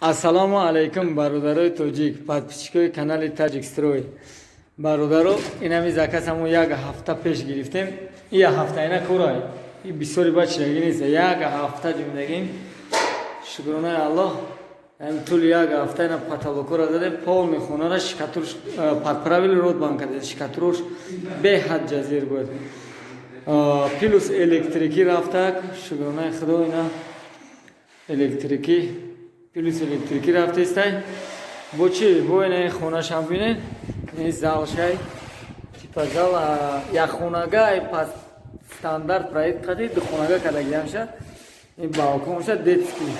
Ассалому алайкум бародарои тоҷик, подписчикои канали Tajik Stroy. Бародаро, инами закасаму як ҳафта пеш гирифтем. Ия ҳафта ина курай. И бисёри бачаги нест. Як ҳафта ҷумдагим. Шукронаи Аллоҳ. Ам тӯли як ҳафта ина потолокора дадем. Полни хонара шикатур подправили род банка. Шикатурош беҳад ҷазир буд. Плюс электрики рафтак. Шукронаи Худо ина электрики. Плюс электрики рафтестай. Бо чи? Бо ина хонашам бинен. Ин залшай. Типа зал як хонагай пас стандарт проект қади ду хонага кадагиямша. Ин балконша детский.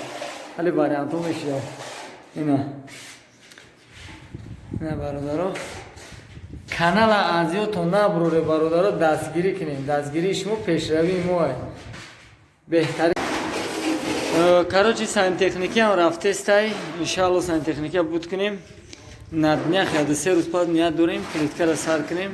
Али варианту мешия. Ина. Ина бародаро. Канала азиё то набруре бародаро дастгирӣ кунем. Дастгирии шумо пешравии мо. Беҳтарин. Короче, сантехникиам рафтестай. Иншаллоh сантехника буд кунем. На днях я до 3 рӯз пад ният дорем плиткара сар кунем.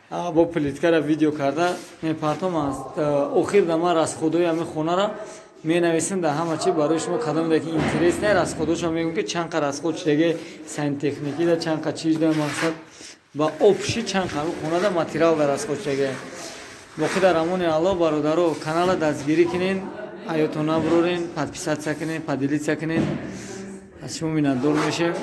Бо плиткара видео карда мепартом аст. Охир да ман расходои ҳамин хонара менависем да ҳама чи барои шумо кадомеда ки интерес не расходошо мегӯм ки чанқа расход шудаги сантехники да чанқа чиз да мақсад ба обши чанқа хонада материал да расход шудаги. Боқи дар амони Аллоҳ бародаро канала дастгирӣ кунен. Ҳаётон набурорен, подписатсия кунен, поделитсия кунен. Аз шумо миннатдор мешем.